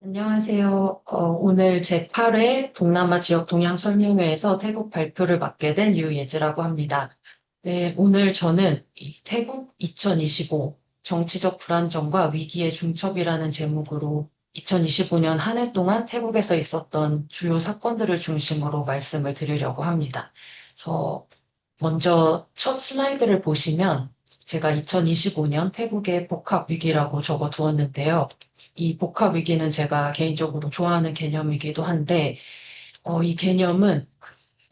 안녕하세요. 오늘 제8회 동남아 지역 동향 설명회에서 태국 발표를 맡게 된 유예지라고 합니다. 네, 오늘 저는 이 태국 2025 정치적 불안정과 위기의 중첩이라는 제목으로 2025년 한 해 동안 태국에서 있었던 주요 사건들을 중심으로 말씀을 드리려고 합니다. 그래서 먼저 첫 슬라이드를 보시면 제가 2025년 태국의 복합 위기라고 적어 두었는데요. 이 복합 위기는 제가 개인적으로 좋아하는 개념이기도 한데, 이 개념은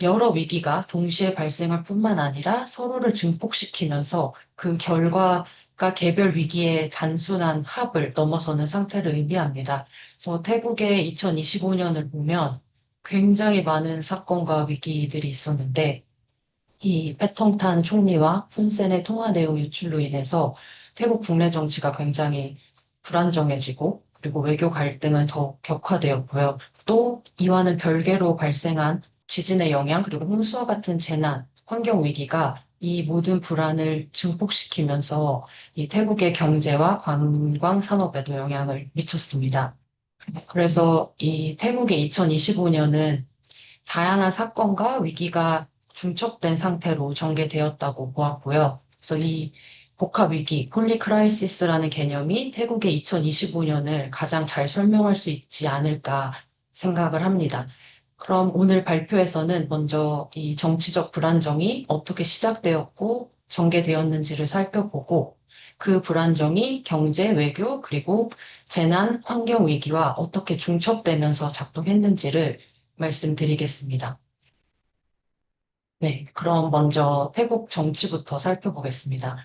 여러 위기가 동시에 발생할 뿐만 아니라 서로를 증폭시키면서 그 결과가 개별 위기의 단순한 합을 넘어서는 상태를 의미합니다. 그래서 태국의 2025년을 보면 굉장히 많은 사건과 위기들이 있었는데, 이 패통탄 총리와 훈센의 통화 내용 유출로 인해서 태국 국내 정치가 굉장히 불안정해지고 그리고 외교 갈등은 더욱 격화되었고요. 또 이와는 별개로 발생한 지진의 영향 그리고 홍수와 같은 재난, 환경 위기가 이 모든 불안을 증폭시키면서 이 태국의 경제와 관광 산업에도 영향을 미쳤습니다. 그래서 이 태국의 2025년은 다양한 사건과 위기가 중첩된 상태로 전개되었다고 보았고요. 그래서 이 복합 위기, 폴리크라이시스라는 개념이 태국의 2025년을 가장 잘 설명할 수 있지 않을까 생각을 합니다. 그럼 오늘 발표에서는 먼저 이 정치적 불안정이 어떻게 시작되었고 전개되었는지를 살펴보고 그 불안정이 경제, 외교, 그리고 재난, 환경 위기와 어떻게 중첩되면서 작동했는지를 말씀드리겠습니다. 네, 그럼 먼저 태국 정치부터 살펴보겠습니다.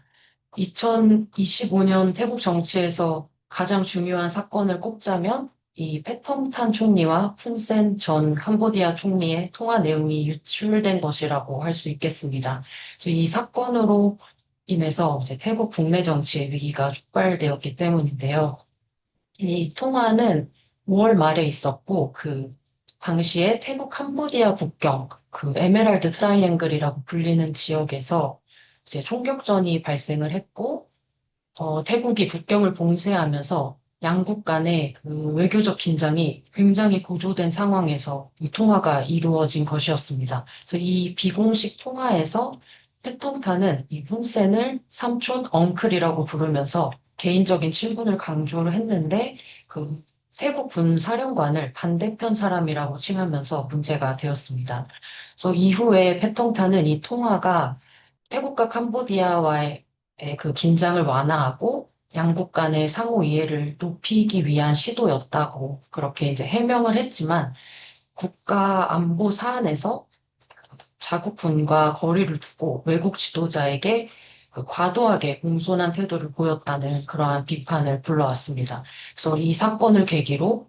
2025년 태국 정치에서 가장 중요한 사건을 꼽자면 이 패통탄 총리와 푼센 전 캄보디아 총리의 통화 내용이 유출된 것이라고 할 수 있겠습니다. 그래서 이 사건으로 인해서 이제 태국 국내 정치의 위기가 촉발되었기 때문인데요. 이 통화는 5월 말에 있었고, 당시에 태국 캄보디아 국경, 그 에메랄드 트라이앵글이라고 불리는 지역에서 이제 총격전이 발생을 했고, 태국이 국경을 봉쇄하면서 양국 간의 그 외교적 긴장이 굉장히 고조된 상황에서 이 통화가 이루어진 것이었습니다. 그래서 이 비공식 통화에서 패통탄은 이 훈센을 삼촌 엉클이라고 부르면서 개인적인 친분을 강조를 했는데 그 태국 군 사령관을 반대편 사람이라고 칭하면서 문제가 되었습니다. 그래서 이후에 패통탄은 이 통화가 태국과 캄보디아와의 그 긴장을 완화하고 양국 간의 상호 이해를 높이기 위한 시도였다고 그렇게 이제 해명을 했지만 국가 안보 사안에서 자국군과 거리를 두고 외국 지도자에게 그 과도하게 공손한 태도를 보였다는 그러한 비판을 불러왔습니다. 그래서 이 사건을 계기로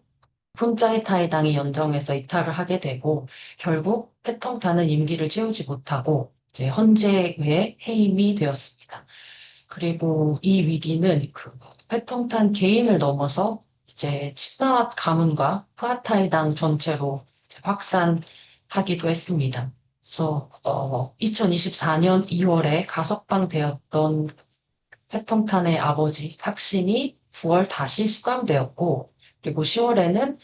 푼짜이타이당이 연정에서 이탈을 하게 되고 결국 패통탄은 임기를 채우지 못하고 이제 헌재에 해임이 되었습니다. 그리고 이 위기는 그 패통탄 개인을 넘어서 이제 치나왓 가문과 프아타이당 전체로 이제 확산하기도 했습니다. 그래서 2024년 2월에 가석방되었던 패통탄의 아버지 탁신이 9월 다시 수감되었고 그리고 10월에는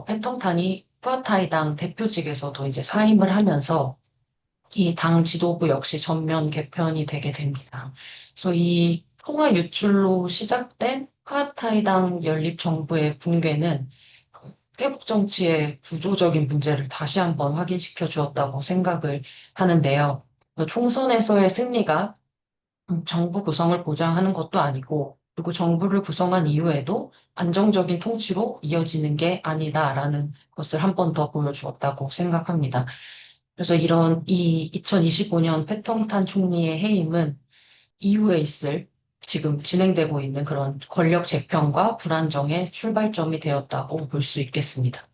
패턴탄이 푸아타이당 대표직에서도 이제 사임을 하면서 이 당 지도부 역시 전면 개편이 되게 됩니다. 그래서 이 통화 유출로 시작된 푸아타이당 연립 정부의 붕괴는 그 태국 정치의 구조적인 문제를 다시 한번 확인시켜 주었다고 생각을 하는데요. 총선에서의 승리가 정부 구성을 보장하는 것도 아니고, 그리고 정부를 구성한 이후에도 안정적인 통치로 이어지는 게 아니다라는 것을 한 번 더 보여주었다고 생각합니다. 그래서 이 2025년 패턴탄 총리의 해임은 이후에 있을 지금 진행되고 있는 그런 권력 재편과 불안정의 출발점이 되었다고 볼 수 있겠습니다.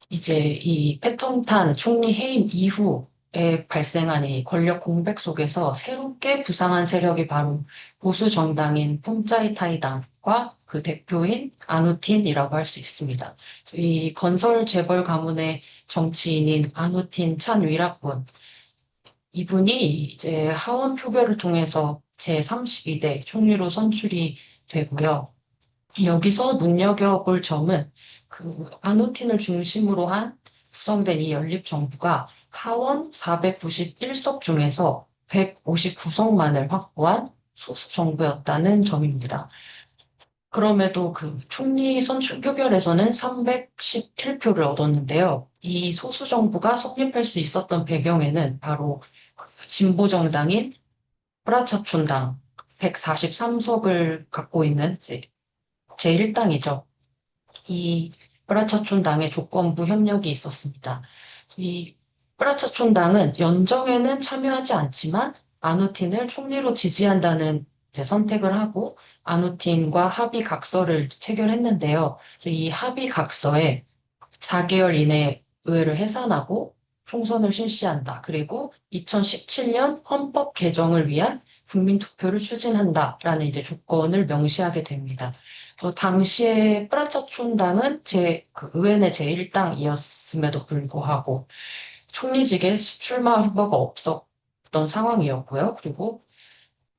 이제 이 패턴탄 총리 해임 이후에 발생한 이 권력 공백 속에서 새롭게 부상한 세력이 바로 보수 정당인 뿜짜이타이당과 그 대표인 아누틴이라고 할 수 있습니다. 이 건설 재벌 가문의 정치인인 아누틴 찬 위락군 이분이 이제 하원 표결을 통해서 제32대 총리로 선출이 되고요. 여기서 눈여겨볼 점은 그 아누틴을 중심으로 한 구성된 이 연립정부가 하원 491석 중에서 159석만을 확보한 소수 정부였다는 점입니다. 그럼에도 그 총리 선출 표결에서는 311표를 얻었는데요. 이 소수 정부가 성립할 수 있었던 배경에는 바로 그 진보 정당인 프라차촌당 143석을 갖고 있는 제1당이죠. 이 프라차촌당의 조건부 협력이 있었습니다. 이 프라차촌당은 연정에는 참여하지 않지만 아누틴을 총리로 지지한다는 이제 선택을 하고 아누틴과 합의 각서를 체결했는데요. 그래서 이 합의 각서에 4개월 이내에 의회를 해산하고 총선을 실시한다. 그리고 2017년 헌법 개정을 위한 국민투표를 추진한다라는 이제 조건을 명시하게 됩니다. 당시에 프란차촌당은 그 의회 내 제1당이었음에도 불구하고 총리직에 출마 후보가 없었던 상황이었고요. 그리고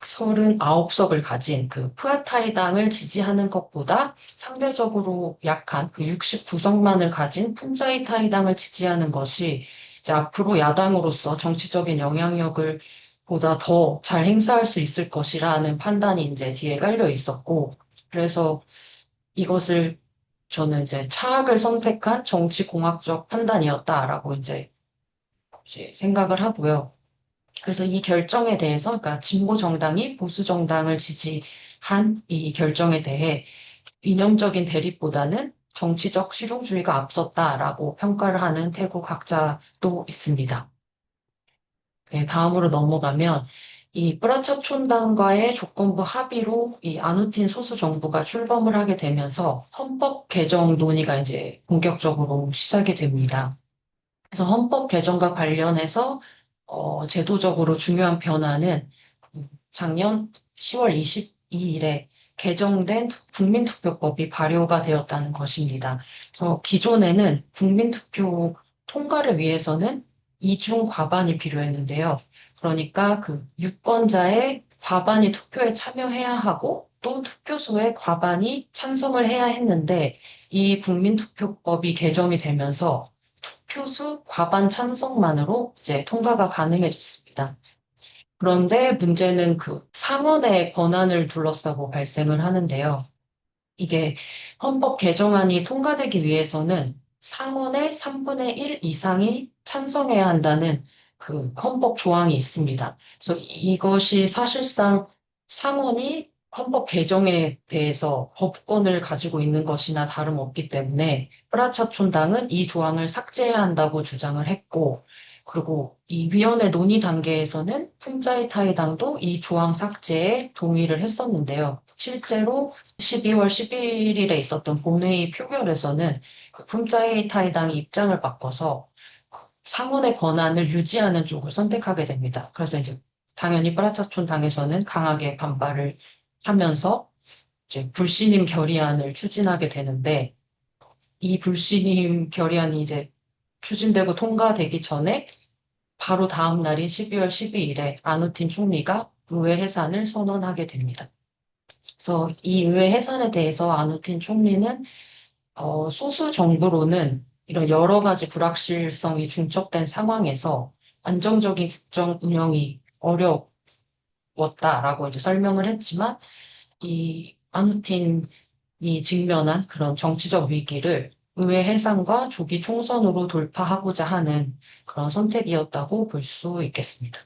39석을 가진 그 푸아타이당을 지지하는 것보다 상대적으로 약한 그 69석만을 가진 푼자이타이당을 지지하는 것이 이제 앞으로 야당으로서 정치적인 영향력을 보다 더 잘 행사할 수 있을 것이라는 판단이 이제 뒤에 깔려 있었고, 그래서 이것을 저는 이제 차악을 선택한 정치공학적 판단이었다라고 이제 생각을 하고요. 그래서 이 결정에 대해서, 그러니까 진보 정당이 보수 정당을 지지한 이 결정에 대해 이념적인 대립보다는 정치적 실용주의가 앞섰다라고 평가를 하는 태국 학자도 있습니다. 네, 다음으로 넘어가면 이 프라차촌당과의 조건부 합의로 이 아누틴 소수 정부가 출범을 하게 되면서 헌법 개정 논의가 이제 본격적으로 시작이 됩니다. 그래서 헌법 개정과 관련해서 제도적으로 중요한 변화는 그 작년 10월 22일에 개정된 국민투표법이 발효가 되었다는 것입니다. 그래서 기존에는 국민투표 통과를 위해서는 이중 과반이 필요했는데요. 그러니까 그 유권자의 과반이 투표에 참여해야 하고 또 투표소의 과반이 찬성을 해야 했는데 이 국민투표법이 개정이 되면서 투표수 과반 찬성만으로 이제 통과가 가능해졌습니다. 그런데 문제는 그 상원의 권한을 둘러싸고 발생을 하는데요. 이게 헌법 개정안이 통과되기 위해서는 상원의 3분의 1 이상이 찬성해야 한다는 그 헌법 조항이 있습니다. 그래서 이것이 사실상 상원이 헌법 개정에 대해서 거부권을 가지고 있는 것이나 다름없기 때문에 프라차촌당은 이 조항을 삭제해야 한다고 주장을 했고, 그리고 이 위원회 논의 단계에서는 푼자이타이당도 이 조항 삭제에 동의를 했었는데요. 실제로 12월 11일에 있었던 본회의 표결에서는 그 품짜이타이당이 입장을 바꿔서 그 상원의 권한을 유지하는 쪽을 선택하게 됩니다. 그래서 이제 당연히 프라차촌 당에서는 강하게 반발을 하면서 이제 불신임 결의안을 추진하게 되는데 이 불신임 결의안이 이제 추진되고 통과되기 전에 바로 다음 날인 12월 12일에 아누틴 총리가 의회 해산을 선언하게 됩니다. 그래서 이 의회 해산에 대해서 아누틴 총리는 소수 정부로는 이런 여러 가지 불확실성이 중첩된 상황에서 안정적인 국정 운영이 어려웠다라고 이제 설명을 했지만 이 아누틴이 직면한 그런 정치적 위기를 의회 해산과 조기 총선으로 돌파하고자 하는 그런 선택이었다고 볼 수 있겠습니다.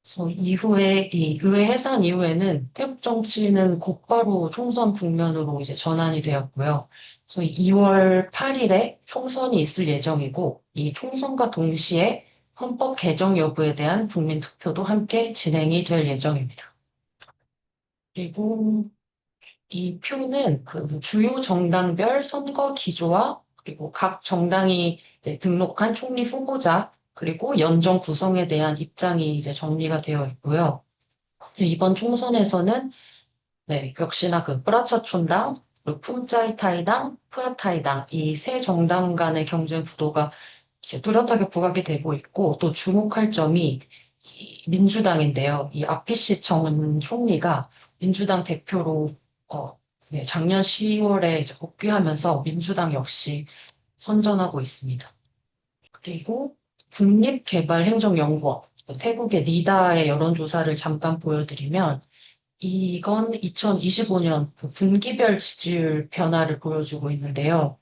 그래서 이후에 이 의회 해산 이후에는 태국 정치는 곧바로 총선 국면으로 이제 전환이 되었고요. 그래서 2월 8일에 총선이 있을 예정이고 이 총선과 동시에 헌법 개정 여부에 대한 국민 투표도 함께 진행이 될 예정입니다. 그리고 이 표는 그 주요 정당별 선거 기조와 그리고 각 정당이 이제 등록한 총리 후보자 그리고 연정 구성에 대한 입장이 이제 정리가 되어 있고요. 이번 총선에서는 네, 역시나 그 프라차촌당, 그리고 품짜이타이당, 푸아타이당 이 세 정당 간의 경쟁 구도가 이제 뚜렷하게 부각이 되고 있고 또 주목할 점이 이 민주당인데요. 이 아피시 청 총리가 민주당 대표로 어, 네, 작년 10월에 이제 복귀하면서 민주당 역시 선전하고 있습니다. 그리고 국립개발행정연구원, 태국의 니다의 여론조사를 잠깐 보여드리면, 이건 2025년 그 분기별 지지율 변화를 보여주고 있는데요.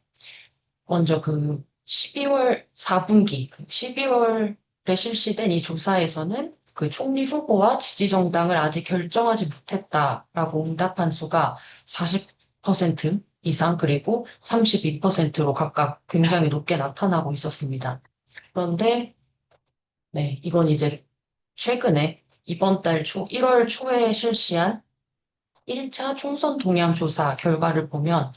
먼저 그 12월 4분기, 12월에 실시된 이 조사에서는 그 총리 후보와 지지 정당을 아직 결정하지 못했다라고 응답한 수가 40% 이상, 그리고 32%로 각각 굉장히 높게 나타나고 있었습니다. 그런데 네, 이건 이제 최근에 이번 달 1월 초에 실시한 1차 총선 동향 조사 결과를 보면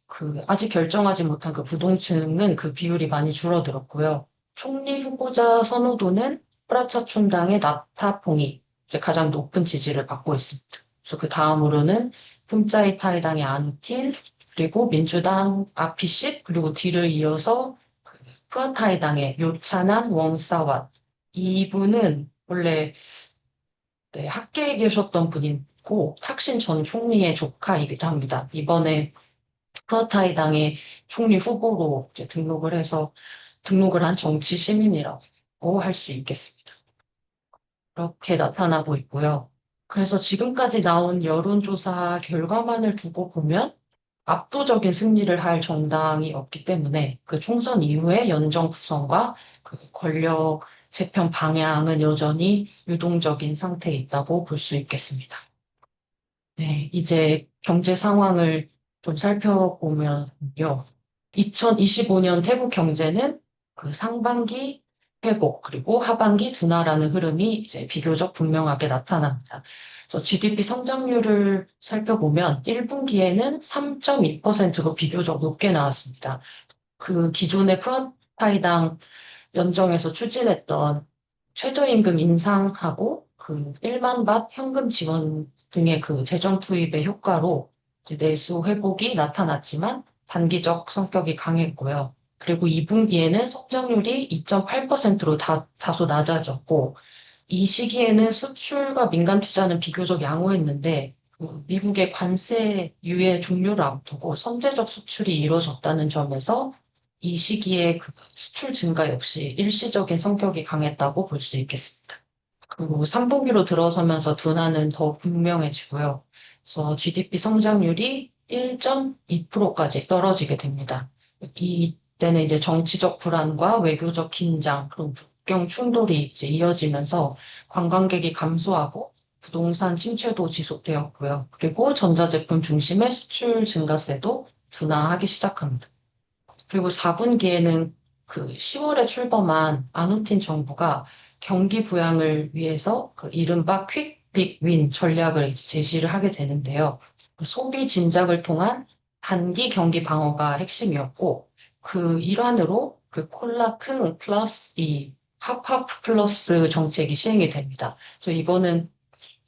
그 아직 결정하지 못한 그 부동층은 그 비율이 많이 줄어들었고요. 총리 후보자 선호도는 프라차촌당의 나타퐁이 이제 가장 높은 지지를 받고 있습니다. 그래서 그 다음으로는 품짜이타이당의 안틴, 그리고 민주당 아피십, 그리고 뒤를 이어서 그 푸아타이당의 묘차난 웡사왓. 이분은 원래 네, 학계에 계셨던 분이고 탁신 전 총리의 조카이기도 합니다. 이번에 푸아타이당의 총리 후보로 이제 등록을 한 정치 시민이라고 할 수 있겠습니다. 그렇게 나타나고 있고요. 그래서 지금까지 나온 여론조사 결과만을 두고 보면 압도적인 승리를 할 정당이 없기 때문에 그 총선 이후의 연정 구성과 그 권력 재편 방향은 여전히 유동적인 상태에 있다고 볼 수 있겠습니다. 네, 이제 경제 상황을 좀 살펴보면요. 2025년 태국 경제는 그 상반기 회복, 그리고 하반기 둔화라는 흐름이 이제 비교적 분명하게 나타납니다. 그래서 GDP 성장률을 살펴보면 1분기에는 3.2%로 비교적 높게 나왔습니다. 그 기존의 푸아파이당 연정에서 추진했던 최저임금 인상하고 그 1만 밭 현금 지원 등의 그 재정 투입의 효과로 이제 내수 회복이 나타났지만 단기적 성격이 강했고요. 그리고 2분기에는 성장률이 2.8%로 다소 낮아졌고, 이 시기에는 수출과 민간 투자는 비교적 양호했는데, 그 미국의 관세 유예 종료를 앞두고 선제적 수출이 이루어졌다는 점에서 이 시기에 그 수출 증가 역시 일시적인 성격이 강했다고 볼 수 있겠습니다. 그리고 3분기로 들어서면서 둔화는 더 분명해지고요. 그래서 GDP 성장률이 1.2%까지 떨어지게 됩니다. 이때는 이제 정치적 불안과 외교적 긴장, 그리고 국경 충돌이 이제 이어지면서 관광객이 감소하고 부동산 침체도 지속되었고요. 그리고 전자제품 중심의 수출 증가세도 둔화하기 시작합니다. 그리고 4분기에는 그 10월에 출범한 아누틴 정부가 경기 부양을 위해서 그 이른바 퀵 빅 윈 전략을 이제 제시를 하게 되는데요. 그 소비 진작을 통한 단기 경기 방어가 핵심이었고, 그 일환으로 그 콜라큰 플러스 이 합하프 플러스 정책이 시행이 됩니다. 그래서 이거는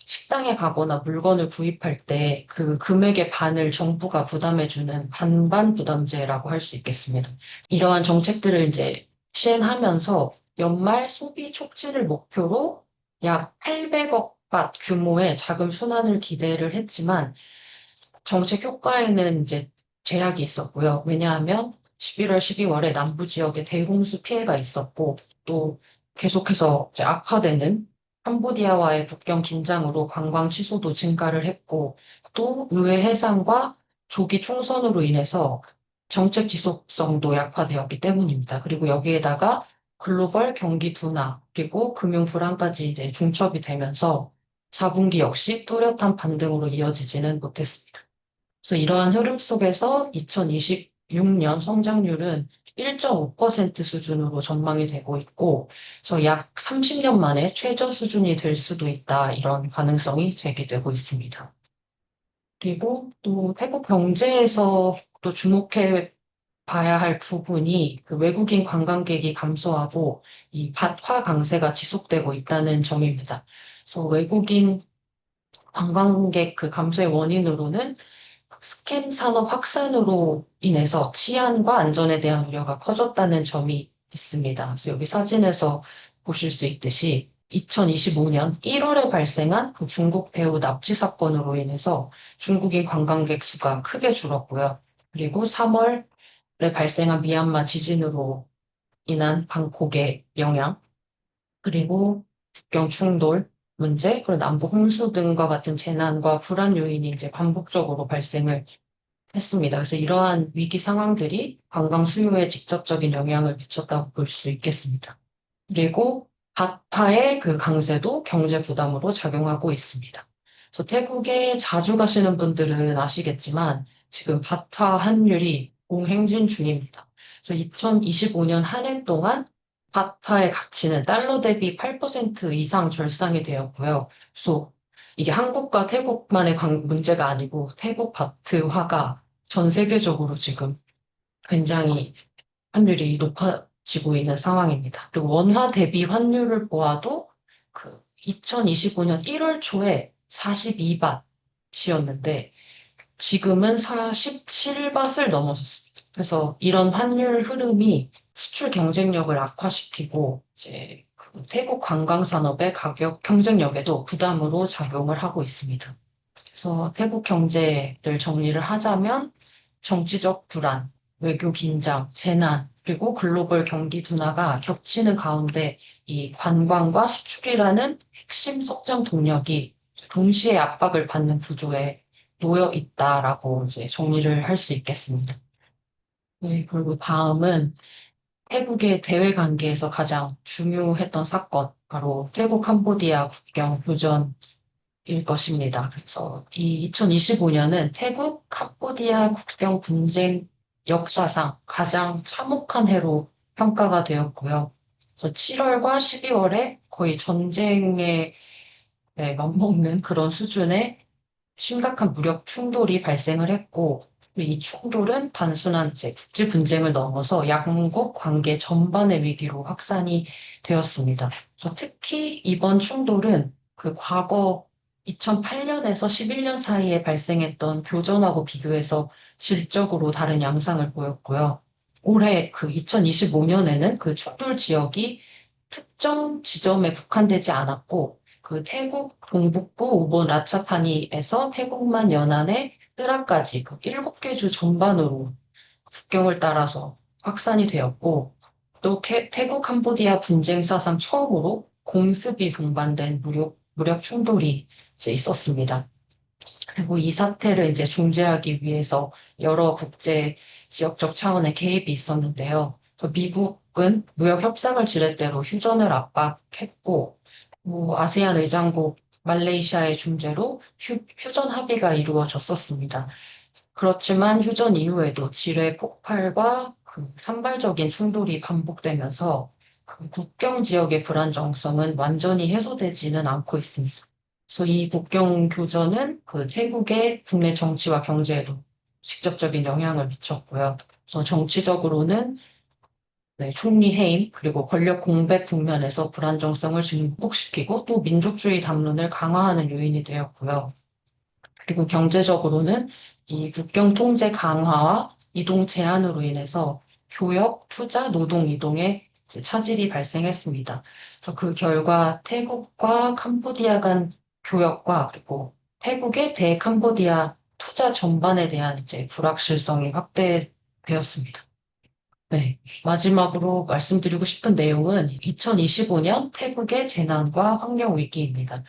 식당에 가거나 물건을 구입할 때 그 금액의 반을 정부가 부담해주는 반반 부담제라고 할 수 있겠습니다. 이러한 정책들을 이제 시행하면서 연말 소비 촉진을 목표로 약 800억 바 규모의 자금 순환을 기대를 했지만 정책 효과에는 이제 제약이 있었고요. 왜냐하면 11월, 12월에 남부 지역에 대홍수 피해가 있었고 또 계속해서 이제 악화되는 캄보디아와의 국경 긴장으로 관광 취소도 증가를 했고 또 의회 해산과 조기 총선으로 인해서 정책 지속성도 약화되었기 때문입니다. 그리고 여기에다가 글로벌 경기 둔화 그리고 금융 불안까지 이제 중첩이 되면서 4분기 역시 뚜렷한 반등으로 이어지지는 못했습니다. 그래서 이러한 흐름 속에서 2026년 성장률은 1.5% 수준으로 전망이 되고 있고, 그래서 약 30년 만에 최저 수준이 될 수도 있다, 이런 가능성이 제기되고 있습니다. 그리고 또 태국 경제에서 또 주목해 봐야 할 부분이 그 외국인 관광객이 감소하고 이 바화 강세가 지속되고 있다는 점입니다. 그래서 외국인 관광객 그 감소의 원인으로는 스캠 산업 확산으로 인해서 치안과 안전에 대한 우려가 커졌다는 점이 있습니다. 그래서 여기 사진에서 보실 수 있듯이 2025년 1월에 발생한 그 중국 배우 납치 사건으로 인해서 중국인 관광객 수가 크게 줄었고요. 그리고 3월에 발생한 미얀마 지진으로 인한 방콕의 영향, 그리고 국경 충돌 문제, 그리고 남부 홍수 등과 같은 재난과 불안 요인이 이제 반복적으로 발생을 했습니다. 그래서 이러한 위기 상황들이 관광 수요에 직접적인 영향을 미쳤다고 볼 수 있겠습니다. 그리고 바타의 그 강세도 경제 부담으로 작용하고 있습니다. 그래서 태국에 자주 가시는 분들은 아시겠지만 지금 바타 환율이 공행진 중입니다. 그래서 2025년 한 해 동안 바타의 가치는 달러 대비 8% 이상 절상이 되었고요. 그래서 이게 한국과 태국만의 문제가 아니고 태국 바트화가 전 세계적으로 지금 굉장히 환율이 높아지고 있는 상황입니다. 그리고 원화 대비 환율을 보아도 그 2025년 1월 초에 42바트였는데 지금은 47바트를 넘어섰습니다. 그래서 이런 환율 흐름이 수출 경쟁력을 악화시키고 이제 그 태국 관광 산업의 가격 경쟁력에도 부담으로 작용을 하고 있습니다. 그래서 태국 경제를 정리를 하자면 정치적 불안, 외교 긴장, 재난, 그리고 글로벌 경기 둔화가 겹치는 가운데 이 관광과 수출이라는 핵심 성장 동력이 동시에 압박을 받는 구조에 놓여 있다라고 이제 정리를 할 수 있겠습니다. 네, 그리고 다음은 태국의 대외 관계에서 가장 중요했던 사건, 바로 태국 캄보디아 국경 교전 일 것입니다. 그래서 이 2025년은 태국 캄보디아 국경 분쟁 역사상 가장 참혹한 해로 평가가 되었고요. 그래서 7월과 12월에 거의 전쟁에 네, 맞먹는 그런 수준의 심각한 무력 충돌이 발생을 했고, 이 충돌은 단순한 이제 국지 분쟁을 넘어서 양국 관계 전반의 위기로 확산이 되었습니다. 그래서 특히 이번 충돌은 그 과거 2008년에서 11년 사이에 발생했던 교전하고 비교해서 질적으로 다른 양상을 보였고요. 올해 그 2025년에는 그 충돌 지역이 특정 지점에 국한되지 않았고, 그 태국 동북부 우본 라차타니에서 태국만 연안의 뜨라까지 그 7개 주 전반으로 국경을 따라서 확산이 되었고, 또 태국 캄보디아 분쟁 사상 처음으로 공습이 동반된 무력 충돌이 이제 있었습니다. 그리고 이 사태를 이제 중재하기 위해서 여러 국제 지역적 차원의 개입이 있었는데요. 미국은 무역 협상을 지렛대로 휴전을 압박했고, 아세안 의장국 말레이시아의 중재로 휴전 합의가 이루어졌었습니다. 그렇지만 휴전 이후에도 지뢰 폭발과 그 산발적인 충돌이 반복되면서 그 국경 지역의 불안정성은 완전히 해소되지는 않고 있습니다. 그래서 이 국경 교전은 그 태국의 국내 정치와 경제에도 직접적인 영향을 미쳤고요. 그래서 정치적으로는 네, 총리 해임, 그리고 권력 공백 국면에서 불안정성을 증폭시키고 또 민족주의 담론을 강화하는 요인이 되었고요. 그리고 경제적으로는 이 국경 통제 강화와 이동 제한으로 인해서 교역, 투자, 노동 이동에 이제 차질이 발생했습니다. 그래서 그 결과 태국과 캄보디아 간 교역과 그리고 태국의 대캄보디아 투자 전반에 대한 이제 불확실성이 확대되었습니다. 네. 마지막으로 말씀드리고 싶은 내용은 2025년 태국의 재난과 환경 위기입니다.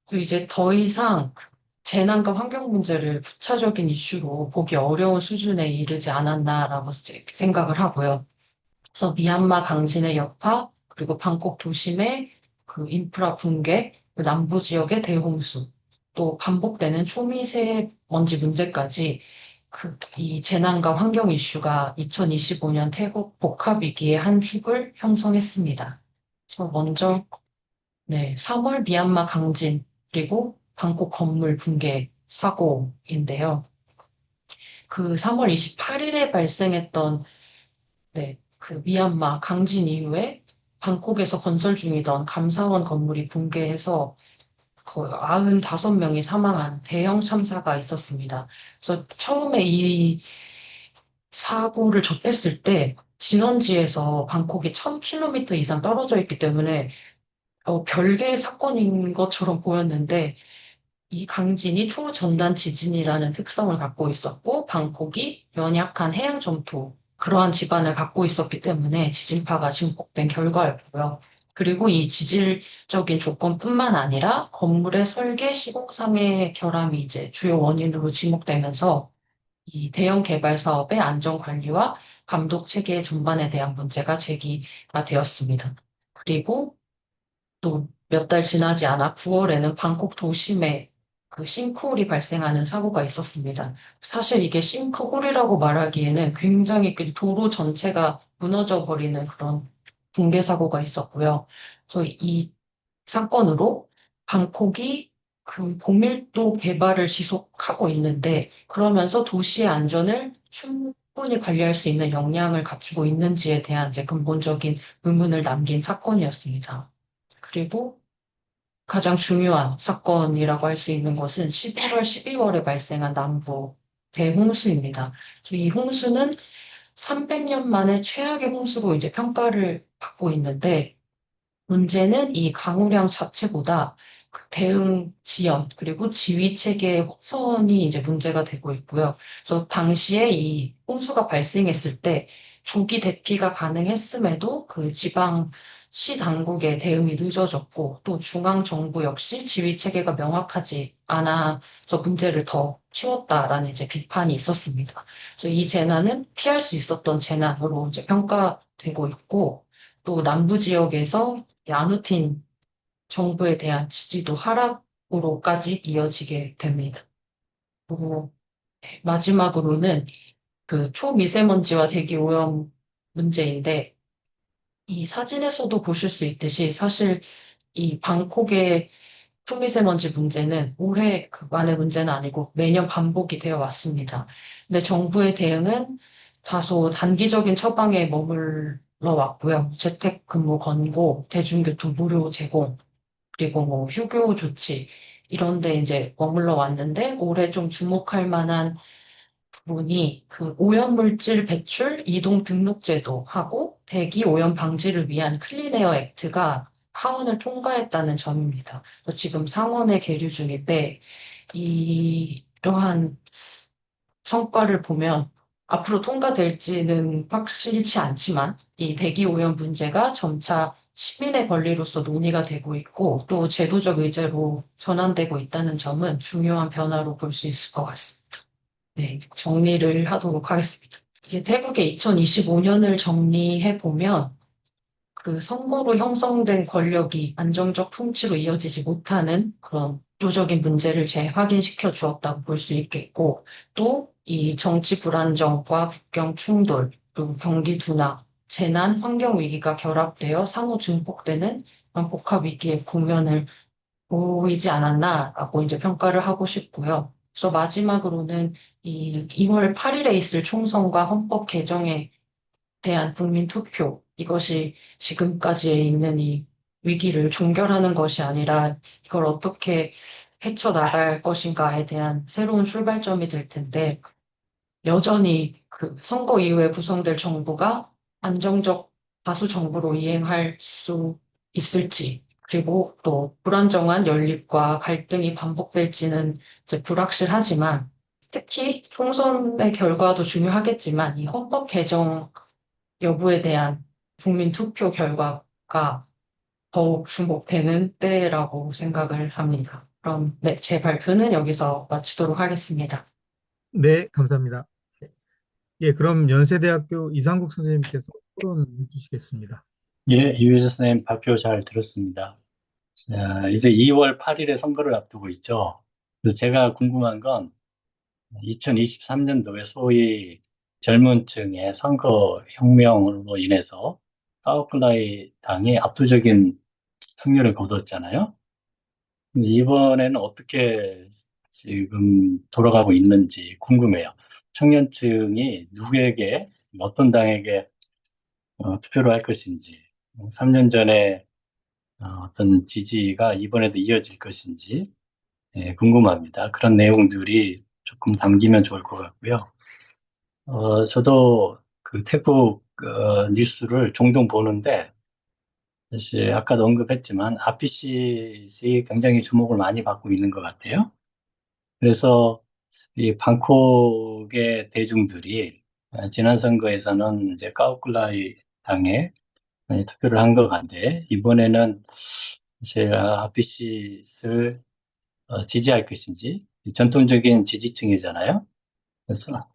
그리고 이제 더 이상 그 재난과 환경 문제를 부차적인 이슈로 보기 어려운 수준에 이르지 않았나라고 이제 생각을 하고요. 그래서 미얀마 강진의 여파, 그리고 방콕 도심의 그 인프라 붕괴, 그 남부 지역의 대홍수, 또 반복되는 초미세 먼지 문제까지 이 재난과 환경 이슈가 2025년 태국 복합 위기의 한 축을 형성했습니다. 그래서 먼저 네, 3월 미얀마 강진, 그리고 방콕 건물 붕괴 사고인데요. 그 3월 28일에 발생했던 네, 그 미얀마 강진 이후에 방콕에서 건설 중이던 감사원 건물이 붕괴해서 거의 95명이 사망한 대형 참사가 있었습니다. 그래서 처음에 이 사고를 접했을 때 진원지에서 방콕이 1000km 이상 떨어져 있기 때문에 별개의 사건인 것처럼 보였는데, 이 강진이 초전단 지진이라는 특성을 갖고 있었고, 방콕이 연약한 해양 점토, 그러한 지반을 갖고 있었기 때문에 지진파가 증폭된 결과였고요. 그리고 이 지질적인 조건뿐만 아니라 건물의 설계 시공상의 결함이 이제 주요 원인으로 지목되면서 이 대형 개발 사업의 안전 관리와 감독 체계 전반에 대한 문제가 제기가 되었습니다. 그리고 또 몇 달 지나지 않아 9월에는 방콕 도심에 그 싱크홀이 발생하는 사고가 있었습니다. 사실 이게 싱크홀이라고 말하기에는 굉장히 그 도로 전체가 무너져 버리는 그런 붕괴 사고가 있었고요. 그래서 이 사건으로 방콕이 그 고밀도 개발을 지속하고 있는데 그러면서 도시의 안전을 충분히 관리할 수 있는 역량을 갖추고 있는지에 대한 이제 근본적인 의문을 남긴 사건이었습니다. 그리고 가장 중요한 사건이라고 할 수 있는 것은 11월, 12월에 발생한 남부 대홍수입니다. 그래서 이 홍수는 300년 만에 최악의 홍수로 이제 평가를 받고 있는데 문제는 이 강우량 자체보다 그 대응 지연 그리고 지휘 체계의 혼선이 이제 문제가 되고 있고요. 그래서 당시에 이 홍수가 발생했을 때 조기 대피가 가능했음에도 그 지방 시 당국의 대응이 늦어졌고 또 중앙 정부 역시 지휘 체계가 명확하지 않아서 문제를 더 키웠다라는 이제 비판이 있었습니다. 그래서 이 재난은 피할 수 있었던 재난으로 이제 평가되고 있고 또 남부 지역에서 야누틴 정부에 대한 지지도 하락으로까지 이어지게 됩니다. 그리고 마지막으로는 그 초미세먼지와 대기 오염 문제인데 이 사진에서도 보실 수 있듯이 사실 이 방콕의 초미세먼지 문제는 올해 그만의 문제는 아니고 매년 반복이 되어 왔습니다. 근데 정부의 대응은 다소 단기적인 처방에 머물러 왔고요. 재택근무 권고, 대중교통 무료 제공, 그리고 뭐 휴교 조치 이런 데 이제 머물러 왔는데 올해 좀 주목할 만한 부분이 그 오염물질 배출 이동 등록 제도하고 대기 오염 방지를 위한 클린에어 액트가 하원을 통과했다는 점입니다. 그래서 지금 상원에 계류 중인데 이러한 성과를 보면 앞으로 통과될지는 확실치 않지만 이 대기 오염 문제가 점차 시민의 권리로서 논의가 되고 있고 또 제도적 의제로 전환되고 있다는 점은 중요한 변화로 볼 수 있을 것 같습니다. 네, 정리를 하도록 하겠습니다. 이제 태국의 2025년을 정리해 보면 그 선거로 형성된 권력이 안정적 통치로 이어지지 못하는 그런 구조적인 문제를 재확인시켜 주었다고 볼 수 있겠고, 또 이 정치 불안정과 국경 충돌, 그리고 경기 둔화, 재난, 환경 위기가 결합되어 상호 증폭되는 그런 복합 위기의 국면을 보이지 않았나라고 이제 평가를 하고 싶고요. 그래서 마지막으로는 이 2월 8일에 있을 총선과 헌법 개정에 대한 국민 투표, 이것이 지금까지 있는 이 위기를 종결하는 것이 아니라 이걸 어떻게 헤쳐나갈 것인가에 대한 새로운 출발점이 될 텐데, 여전히 그 선거 이후에 구성될 정부가 안정적 다수 정부로 이행할 수 있을지, 그리고 또 불안정한 연립과 갈등이 반복될지는 이제 불확실하지만, 특히 총선의 결과도 중요하겠지만, 이 헌법 개정 여부에 대한 국민 투표 결과가 더욱 주목되는 때라고 생각을 합니다. 그럼 네, 제 발표는 여기서 마치도록 하겠습니다. 네, 감사합니다. 예, 그럼 연세대학교 이상국 선생님께서 토론해 주시겠습니다. 예, 유유서 선생님 발표 잘 들었습니다. 자, 이제 2월 8일에 선거를 앞두고 있죠. 그래서 제가 궁금한 건 2023년도에 소위 젊은 층의 선거 혁명으로 인해서 파워플라이 당이 압도적인 승리를 거뒀잖아요. 근데 이번에는 어떻게 지금 돌아가고 있는지 궁금해요. 청년층이 누구에게, 어떤 당에게 투표를 할 것인지, 3년 전에 어떤 지지가 이번에도 이어질 것인지 궁금합니다. 그런 내용들이 조금 담기면 좋을 것 같고요. 저도 그 태국 뉴스를 종종 보는데 사실 아까도 언급했지만 아피시이 굉장히 주목을 많이 받고 있는 것 같아요. 그래서 이 방콕의 대중들이 지난 선거에서는 이제 까오클라이 당에 많이 투표를 한 것 같은데 이번에는 사실 아피시를 지지할 것인지 전통적인 지지층이잖아요. 그래서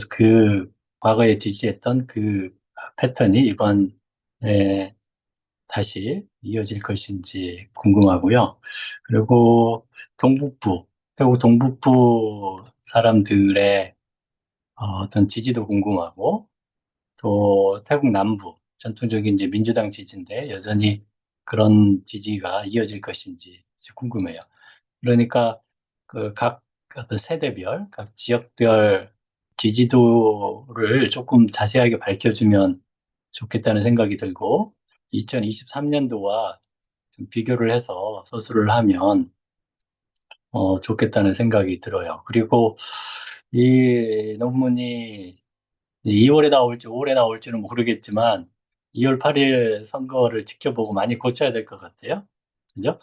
그 과거에 지지했던 그 패턴이 이번에 다시 이어질 것인지 궁금하고요. 그리고 동북부, 태국 동북부 사람들의 어떤 지지도 궁금하고, 또 태국 남부, 전통적인 이제 민주당 지지인데 여전히 그런 지지가 이어질 것인지 궁금해요. 그러니까 그 각 어떤 세대별, 각 지역별 지지도를 조금 자세하게 밝혀주면 좋겠다는 생각이 들고, 2023년도와 좀 비교를 해서 서술을 하면 좋겠다는 생각이 들어요. 그리고 이 논문이 2월에 나올지 5월에 나올지는 모르겠지만 2월 8일 선거를 지켜보고 많이 고쳐야 될 것 같아요. 그죠?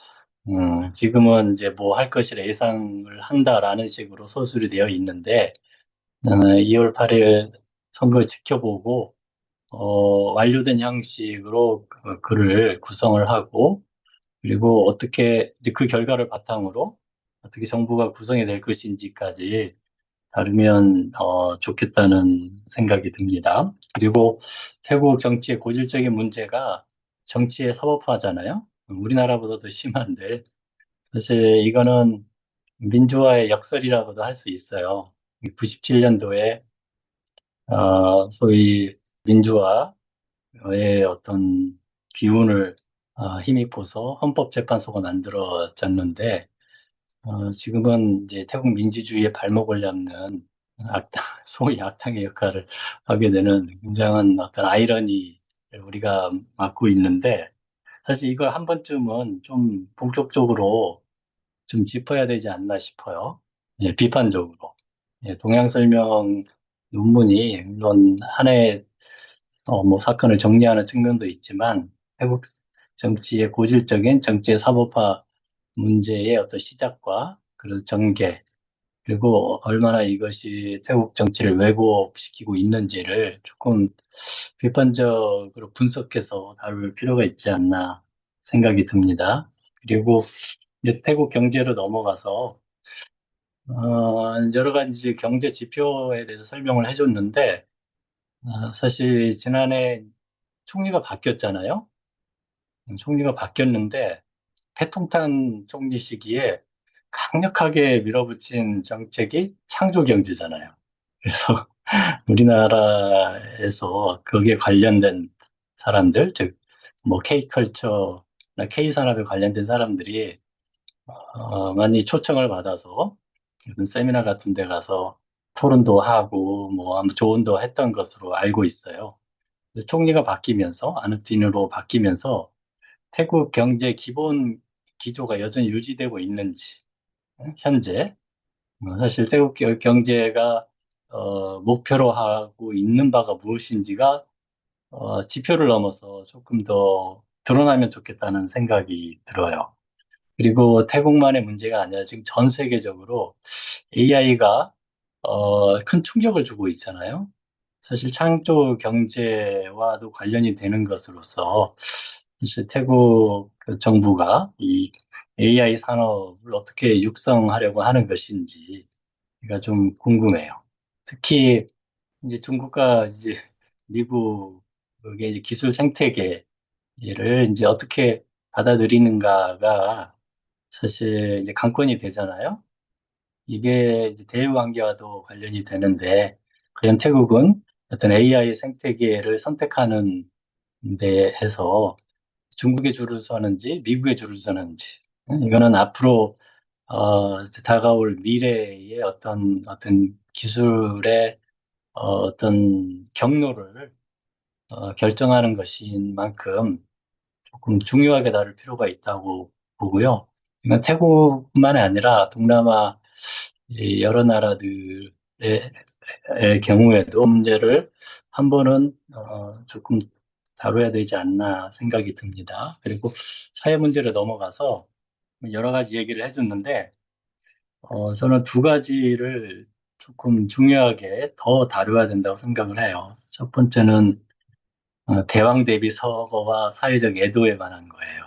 지금은 이제 뭐 할 것이라 예상을 한다라는 식으로 서술이 되어 있는데 2월 8일 선거 지켜보고 완료된 형식으로 글을 구성을 하고 그리고 어떻게 이제 그 결과를 바탕으로 어떻게 정부가 구성이 될 것인지까지 다루면 좋겠다는 생각이 듭니다. 그리고 태국 정치의 고질적인 문제가 정치의 사법화잖아요. 우리나라보다 더 심한데 사실 이거는 민주화의 역설이라고도 할 수 있어요. 97년도에 소위 민주화의 어떤 기운을 힘입고서 헌법재판소가 만들어졌는데 지금은 이제 태국 민주주의의 발목을 잡는 악당, 소위 악당의 역할을 하게 되는 굉장한 어떤 아이러니를 우리가 맡고 있는데 사실 이걸 한 번쯤은 좀 본격적으로 좀 짚어야 되지 않나 싶어요. 예, 비판적으로. 예, 동양설명 논문이 물론 하나의 뭐 사건을 정리하는 측면도 있지만 태국 정치의 고질적인 정치의 사법화 문제의 어떤 시작과 그런 전개 그리고 얼마나 이것이 태국 정치를 왜곡시키고 있는지를 조금 비판적으로 분석해서 다룰 필요가 있지 않나 생각이 듭니다. 그리고 이제 태국 경제로 넘어가서 여러 가지 경제 지표에 대해서 설명을 해줬는데 사실 지난해 총리가 바뀌었잖아요. 총리가 바뀌었는데 패통탄 총리 시기에 강력하게 밀어붙인 정책이 창조 경제잖아요. 그래서 우리나라에서 거기에 관련된 사람들, 즉, 뭐 K컬처나 K산업에 관련된 사람들이 많이 초청을 받아서 무슨 세미나 같은 데 가서 토론도 하고 뭐 아마 조언도 했던 것으로 알고 있어요. 그래서 총리가 바뀌면서 아누틴으로 바뀌면서 태국 경제 기본 기조가 여전히 유지되고 있는지 현재 사실 태국 경제가 목표로 하고 있는 바가 무엇인지가 지표를 넘어서 조금 더 드러나면 좋겠다는 생각이 들어요. 그리고 태국만의 문제가 아니라 지금 전 세계적으로 AI가 큰 충격을 주고 있잖아요. 사실 창조 경제와도 관련이 되는 것으로서 사실 태국 그 정부가 이 AI 산업을 어떻게 육성하려고 하는 것인지가 좀 궁금해요. 특히 이제 중국과 이제 미국의 이제 기술 생태계를 이제 어떻게 받아들이는가가 사실 이제 관건이 되잖아요. 이게 이제 대외 관계와도 관련이 되는데, 과연 태국은 어떤 AI 생태계를 선택하는 데에서 중국의 줄을 서는지, 미국의 줄을 서는지, 이거는 앞으로, 이제 다가올 미래의 어떤 기술의 어떤 경로를 결정하는 것인 만큼 조금 중요하게 다룰 필요가 있다고 보고요. 이건 태국만이 아니라 동남아 이 여러 나라들의 경우에도 문제를 한 번은 조금 다뤄야 되지 않나 생각이 듭니다. 그리고 사회 문제로 넘어가서 여러 가지 얘기를 해줬는데, 저는 두 가지를 조금 중요하게 더 다뤄야 된다고 생각을 해요. 첫 번째는 대왕 대비 서거와 사회적 애도에 관한 거예요.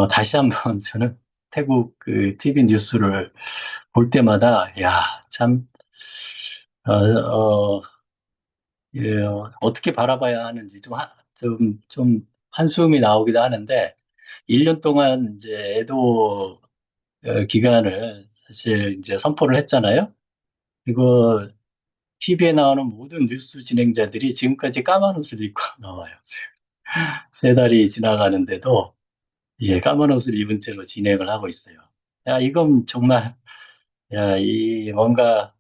다시 한번 저는 태국 그 TV 뉴스를 볼 때마다, 야, 참, 어, 어, 예, 어떻게 바라봐야 하는지 좀 한숨이 나오기도 하는데, 1년 동안 이제 애도 기간을 사실 이제 선포를 했잖아요. 그리고 TV에 나오는 모든 뉴스 진행자들이 지금까지 까만 옷을 입고 나와요. 세 달이 지나가는데도 예, 까만 옷을 입은 채로 진행을 하고 있어요. 야, 이건 정말 야, 이 뭔가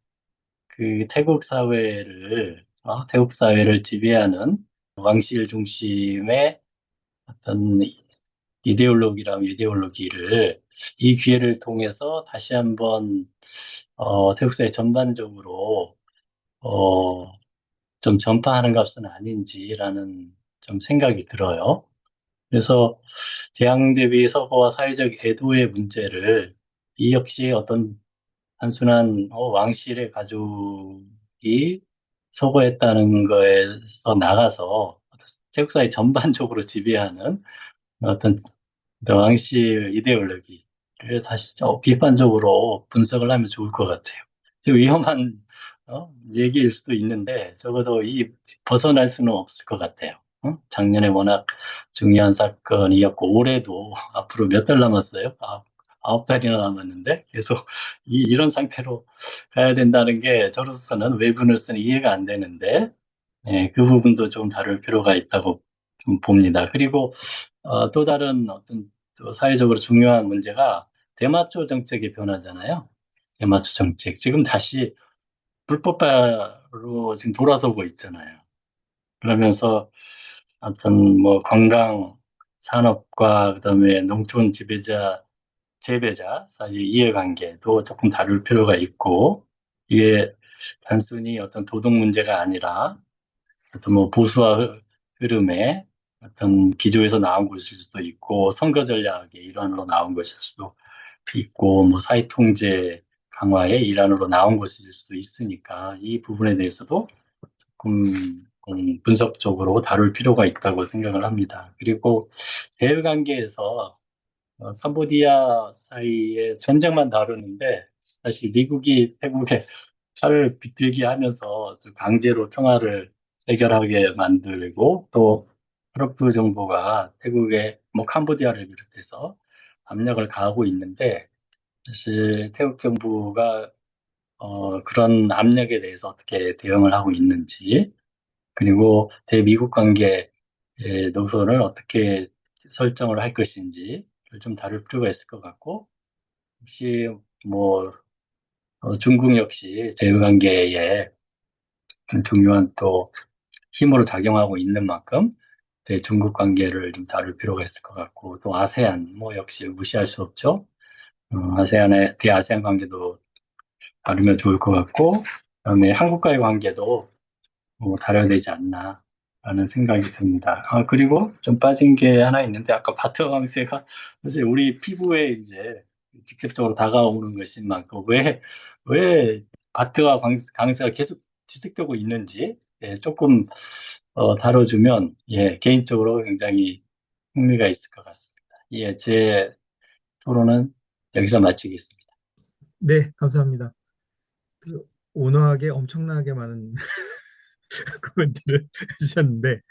그 태국 사회를 지배하는 왕실 중심의 어떤 이데올로기라면 이데올로기를 이 기회를 통해서 다시 한번 태국 사회 전반적으로 어, 좀 전파하는 것은 아닌지라는 좀 생각이 들어요. 그래서 재앙 대비 서거와 사회적 애도의 문제를 이 역시 어떤 단순한 왕실의 가족이 서거했다는 거에서 나가서 태국 사회 전반적으로 지배하는 어떤 왕실 이데올로기를 다시 비판적으로 분석을 하면 좋을 것 같아요. 좀 위험한 얘기일 수도 있는데 적어도 벗어날 수는 없을 것 같아요. 작년에 워낙 중요한 사건이었고 올해도 앞으로 몇 달 남았어요? 9달이나 남았는데 계속 이런 상태로 가야 된다는 게 저로서는 외분으로서는 이해가 안 되는데 예, 그 부분도 좀 다룰 필요가 있다고 좀 봅니다. 그리고 또 다른 어떤 또 사회적으로 중요한 문제가 대마초 정책의 변화잖아요. 대마초 정책. 지금 다시 불법화로 지금 돌아서고 있잖아요. 그러면서 어떤 뭐 관광 산업과 그다음에 농촌 재배자 사이 이해관계도 조금 다룰 필요가 있고 이게 단순히 어떤 도덕 문제가 아니라 어떤 뭐 보수화 흐름의 어떤 기조에서 나온 것일 수도 있고 선거 전략의 일환으로 나온 것일 수도 있고 뭐 사회 통제 강화의 일환으로 나온 것일 수도 있으니까 이 부분에 대해서도 조금 분석적으로 다룰 필요가 있다고 생각을 합니다. 그리고 대외 관계에서 캄보디아 사이의 전쟁만 다루는데 사실 미국이 태국에 칼을 비틀게 하면서 또 강제로 평화를 해결하게 만들고 또 트럼프 정부가 태국에 뭐 캄보디아를 비롯해서 압력을 가하고 있는데 사실 태국 정부가 그런 압력에 대해서 어떻게 대응을 하고 있는지 그리고 대미국 관계의 노선을 어떻게 설정을 할 것인지를 좀 다룰 필요가 있을 것 같고 혹시 뭐 중국 역시 대외 관계에 좀 중요한 또 힘으로 작용하고 있는 만큼 대중국 관계를 좀 다룰 필요가 있을 것 같고 또 아세안 뭐 역시 무시할 수 없죠. 아세안의 대아세안 관계도 다루면 좋을 것 같고 그다음에 한국과의 관계도 다뤄야 되지 않나라는 생각이 듭니다. 그리고 좀 빠진 게 하나 있는데 아까 바트 강세가 사실 우리 피부에 이제 직접적으로 다가오는 것인 만큼 왜 바트와 강세가 계속 지속되고 있는지 조금 다뤄주면 예, 개인적으로 굉장히 흥미가 있을 것 같습니다. 예, 제 토론은 여기서 마치겠습니다. 네, 감사합니다. 그 온화하게 엄청나게 많은 코멘트를 해주셨는데,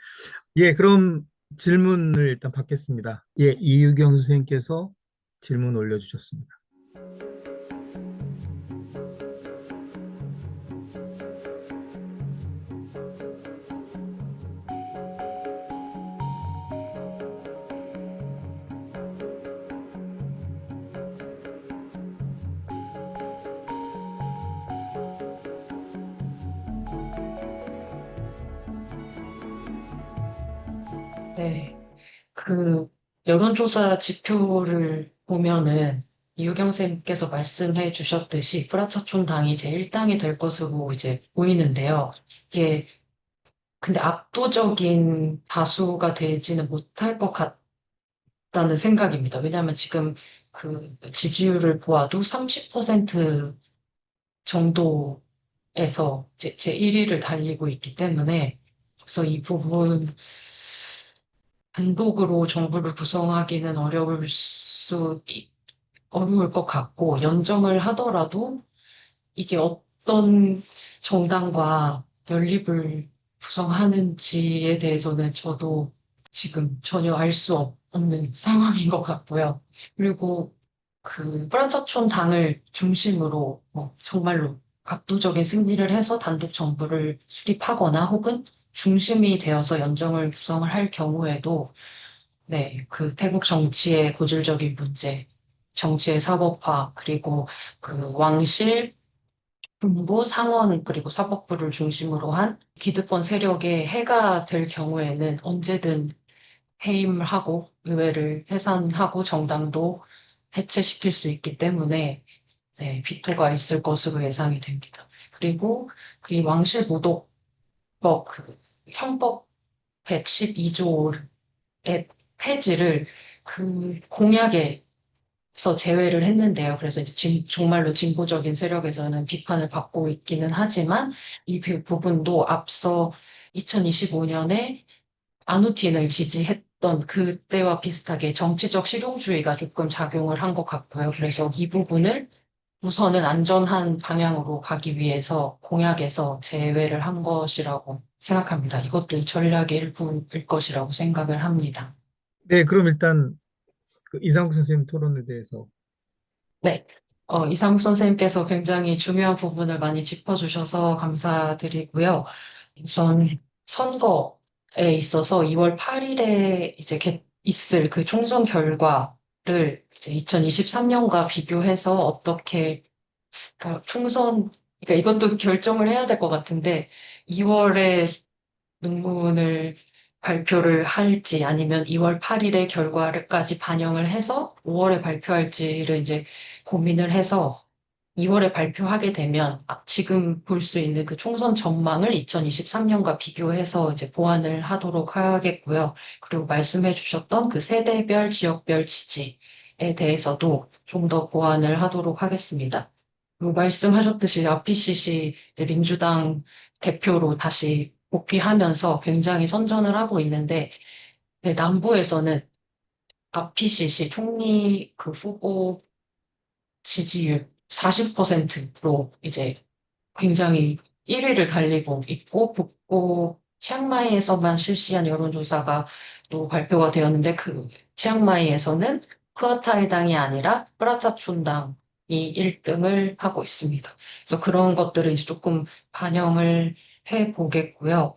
예, 그럼 질문을 일단 받겠습니다. 예, 이유경 선생님께서 질문 올려주셨습니다. 네. 그 여론조사 지표를 보면은 이유경 쌤께서 말씀해 주셨듯이 프라차촌 당이 제1당이 될 것으로 이제 보이는데요. 이게 근데 압도적인 다수가 되지는 못할 것 같다는 생각입니다. 왜냐하면 지금 그 지지율을 보아도 30% 정도에서 제 1위를 달리고 있기 때문에 그래서 이 부분 단독으로 정부를 구성하기는 어려울 것 같고 연정을 하더라도 이게 어떤 정당과 연립을 구성하는지에 대해서는 저도 지금 전혀 알 수 없는 상황인 것 같고요. 그리고 그 프란차촌 당을 중심으로 뭐 정말로 압도적인 승리를 해서 단독 정부를 수립하거나 혹은 중심이 되어서 연정을 구성을 할 경우에도 네, 그 태국 정치의 고질적인 문제, 정치의 사법화, 그리고 그 왕실 군부, 상원, 그리고 사법부를 중심으로 한 기득권 세력의 해가 될 경우에는 언제든 해임을 하고 의회를 해산하고 정당도 해체시킬 수 있기 때문에 네, 비토가 있을 것으로 예상이 됩니다. 그리고 그 왕실 모독법 그 형법 112조의 폐지를 그 공약에 서 제외를 했는데요. 그래서 이제 정말로 진보적인 세력에서는 비판을 받고 있기는 하지만 이 부분도 앞서 2025년에 아누틴을 지지했던 그때와 비슷하게 정치적 실용주의가 조금 작용을 한 것 같고요. 그래서 이 부분을 우선은 안전한 방향으로 가기 위해서 공약에서 제외를 한 것이라고 생각합니다. 이것도 전략의 일부일 것이라고 생각을 합니다. 네, 그럼 일단 그 이상국 선생님 토론에 대해서. 네. 이상욱 선생님께서 굉장히 중요한 부분을 많이 짚어주셔서 감사드리고요. 우선 선거에 있어서 2월 8일에 이제 있을 그 총선 결과를 이제 2023년과 비교해서 어떻게 그러니까 이것도 결정을 해야 될 것 같은데 2월에 논문을 발표를 할지 아니면 2월 8일의 결과를까지 반영을 해서 5월에 발표할지를 이제 고민을 해서 2월에 발표하게 되면 지금 볼 수 있는 그 총선 전망을 2023년과 비교해서 이제 보완을 하도록 하겠고요. 그리고 말씀해 주셨던 그 세대별, 지역별 지지에 대해서도 좀 더 보완을 하도록 하겠습니다. 그리고 말씀하셨듯이 RPCC 이제 민주당 대표로 다시 복귀하면서 굉장히 선전을 하고 있는데 네, 남부에서는 RPCC 총리 그 후보 지지율 40%로 이제 굉장히 1위를 달리고 있고 북부 치앙마이에서만 실시한 여론조사가 또 발표가 되었는데 그 치앙마이에서는 프아타이당이 아니라 프라차촌당이 1등을 하고 있습니다. 그래서 그런 것들을 이제 조금 반영을 해 보겠고요.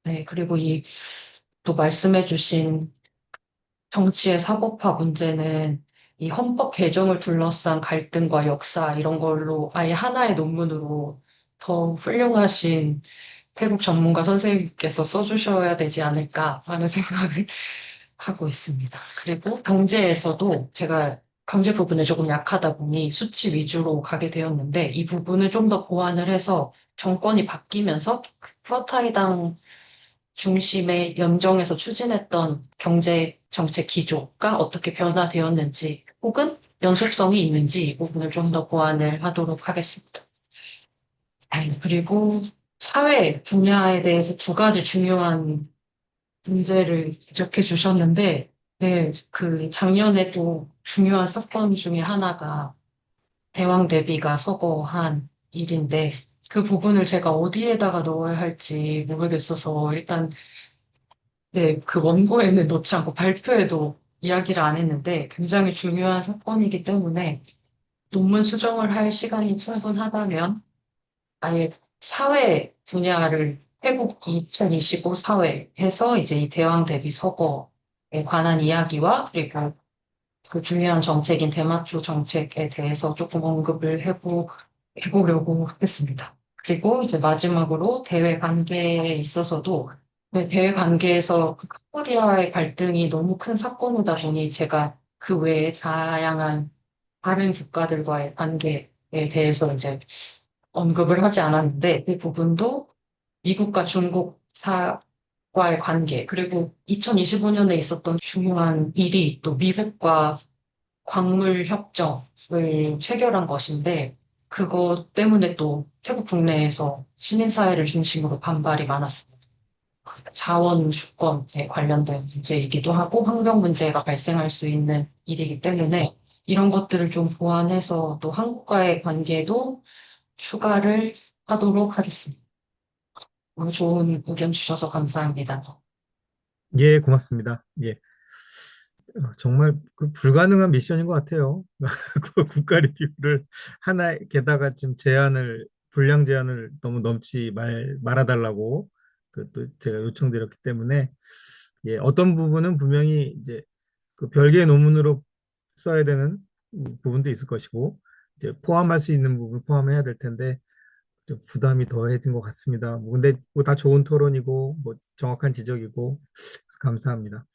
네, 그리고 또 말씀해주신 정치의 사법화 문제는 이 헌법 개정을 둘러싼 갈등과 역사 이런 걸로 아예 하나의 논문으로 더 훌륭하신 태국 전문가 선생님께서 써주셔야 되지 않을까 하는 생각을 하고 있습니다. 그리고 경제에서도 제가 경제 부분에 조금 약하다 보니 수치 위주로 가게 되었는데 이 부분을 좀 더 보완을 해서 정권이 바뀌면서 그 푸아타이당 중심의 연정에서 추진했던 경제 정책 기조가 어떻게 변화되었는지 혹은 연속성이 있는지 이 부분을 좀 더 보완을 하도록 하겠습니다. 그리고 사회 분야에 대해서 두 가지 중요한 문제를 지적해 주셨는데, 네, 그 작년에도 중요한 사건 중에 하나가 대왕 대비가 서거한 일인데, 그 부분을 제가 어디에다가 넣어야 할지 모르겠어서 일단 네, 그 원고에는 넣지 않고 발표에도 이야기를 안 했는데 굉장히 중요한 사건이기 때문에 논문 수정을 할 시간이 충분하다면 아예 사회 분야를 태국 2025 사회 해서 이제 이 대왕 대비 서거에 관한 이야기와 그리고 그 중요한 정책인 대마초 정책에 대해서 조금 언급을 해보려고 했습니다. 그리고 이제 마지막으로 대외 관계에 있어서도 네, 대외 관계에서 그 캄보디아의 갈등이 너무 큰 사건이다 보니 제가 그 외에 다양한 다른 국가들과의 관계에 대해서 이제 언급을 하지 않았는데 그 부분도 미국과 중국 사과의 관계, 그리고 2025년에 있었던 중요한 일이 또 미국과 광물 협정을 체결한 것인데, 그것 때문에 또 태국 국내에서 시민사회를 중심으로 반발이 많았습니다. 자원 주권에 관련된 문제이기도 하고 환경 문제가 발생할 수 있는 일이기 때문에 이런 것들을 좀 보완해서 또 한국과의 관계도 추가를 하도록 하겠습니다. 오늘 좋은 의견 주셔서 감사합니다. 예, 고맙습니다. 예. 정말 그 불가능한 미션인 것 같아요. 그 국가 리뷰를 하나, 게다가 지금 분량 제한을 너무 넘지 말아달라고 그 또 제가 요청드렸기 때문에 예, 어떤 부분은 분명히 이제 그 별개의 논문으로 써야 되는 부분도 있을 것이고 이제 포함할 수 있는 부분 포함해야 될 텐데 좀 부담이 더해진 것 같습니다. 뭐 근데 뭐 다 좋은 토론이고 뭐 정확한 지적이고 감사합니다.